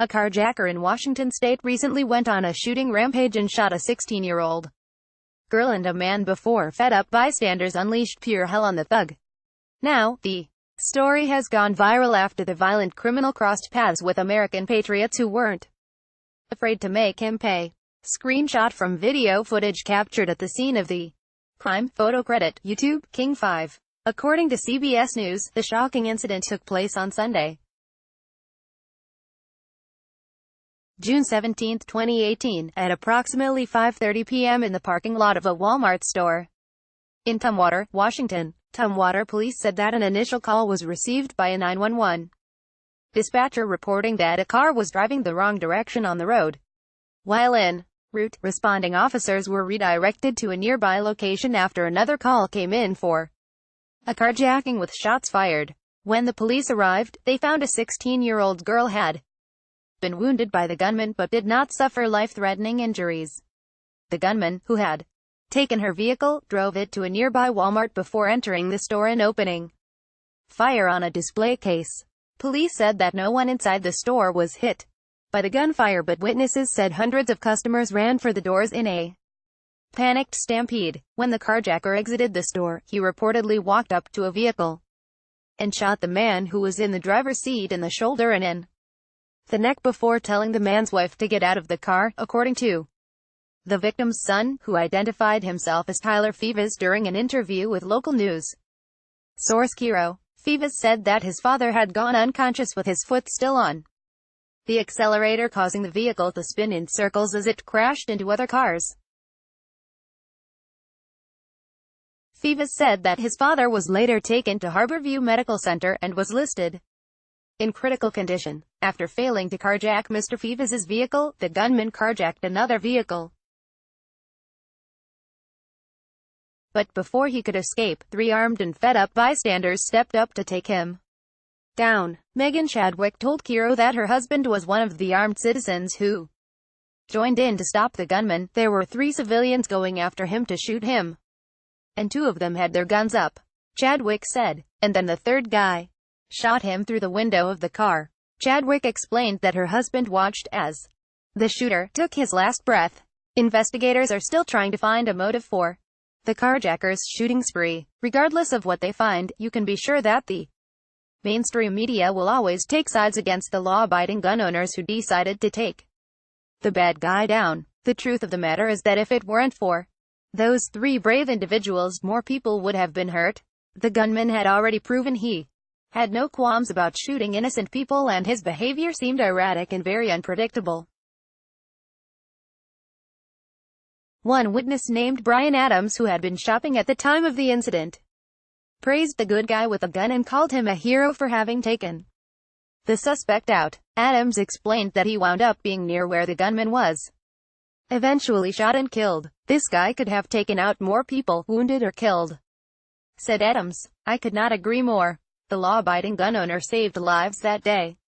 A carjacker in Washington state recently went on a shooting rampage and shot a 16-year-old girl and a man before fed-up bystanders unleashed pure hell on the thug. Now, the story has gone viral after the violent criminal crossed paths with American patriots who weren't afraid to make him pay. Screenshot from video footage captured at the scene of the crime. Photo credit YouTube King 5. According to CBS News, the shocking incident took place on Sunday, June 17, 2018, at approximately 5:30 p.m. in the parking lot of a Walmart store in Tumwater, Washington. Tumwater police said that an initial call was received by a 911 dispatcher reporting that a car was driving the wrong direction on the road. While en route, responding officers were redirected to a nearby location after another call came in for a carjacking with shots fired. When the police arrived, they found a 16-year-old girl had been wounded by the gunman but did not suffer life-threatening injuries. The gunman, who had taken her vehicle, drove it to a nearby Walmart before entering the store and opening fire on a display case. Police said that no one inside the store was hit by the gunfire, but witnesses said hundreds of customers ran for the doors in a panicked stampede. When the carjacker exited the store, he reportedly walked up to a vehicle and shot the man who was in the driver's seat in the shoulder and in the neck before telling the man's wife to get out of the car, according to the victim's son, who identified himself as Tyler Fivas during an interview with local news source Kiro. Fivas said that his father had gone unconscious with his foot still on the accelerator, causing the vehicle to spin in circles as it crashed into other cars. Fivas said that his father was later taken to Harborview Medical Center and was listed in critical condition. After failing to carjack Mr. Fivas's vehicle, the gunman carjacked another vehicle. But before he could escape, three armed and fed-up bystanders stepped up to take him down. Megan Chadwick told Kiro that her husband was one of the armed citizens who joined in to stop the gunman. There were three civilians going after him to shoot him, and two of them had their guns up, Chadwick said, and then the third guy shot him through the window of the car. Chadwick explained that her husband watched as the shooter took his last breath. Investigators are still trying to find a motive for the carjacker's shooting spree. Regardless of what they find, you can be sure that the mainstream media will always take sides against the law-abiding gun owners who decided to take the bad guy down. The truth of the matter is that if it weren't for those three brave individuals, more people would have been hurt. The gunman had already proven he had no qualms about shooting innocent people, and his behavior seemed erratic and very unpredictable. One witness named Brian Adams, who had been shopping at the time of the incident, praised the good guy with a gun and called him a hero for having taken the suspect out. Adams explained that he wound up being near where the gunman was eventually shot and killed. This guy could have taken out more people, wounded or killed, said Adams. I could not agree more. The law-abiding gun owner saved lives that day,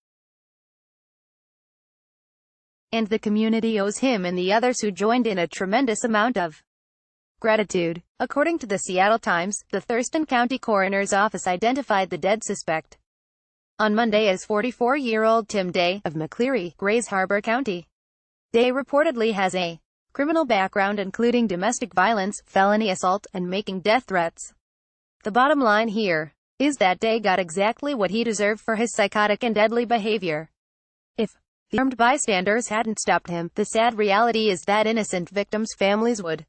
and the community owes him and the others who joined in a tremendous amount of gratitude. According to the Seattle Times, the Thurston County Coroner's Office identified the dead suspect on Monday as 44-year-old Tim Day, of McCleary, Grays Harbor County. Day reportedly has a criminal background including domestic violence, felony assault, and making death threats. The bottom line here is that Day got exactly what he deserved for his psychotic and deadly behavior. If the armed bystanders hadn't stopped him, the sad reality is that innocent victims' families would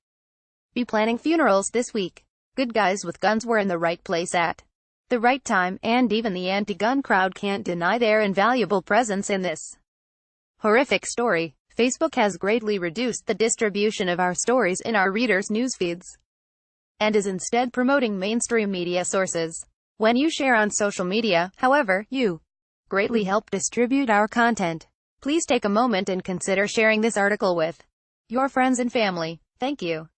be planning funerals this week. Good guys with guns were in the right place at the right time, and even the anti-gun crowd can't deny their invaluable presence in this horrific story. Facebook has greatly reduced the distribution of our stories in our readers' newsfeeds, and is instead promoting mainstream media sources. When you share on social media, however, you greatly help distribute our content. Please take a moment and consider sharing this article with your friends and family. Thank you.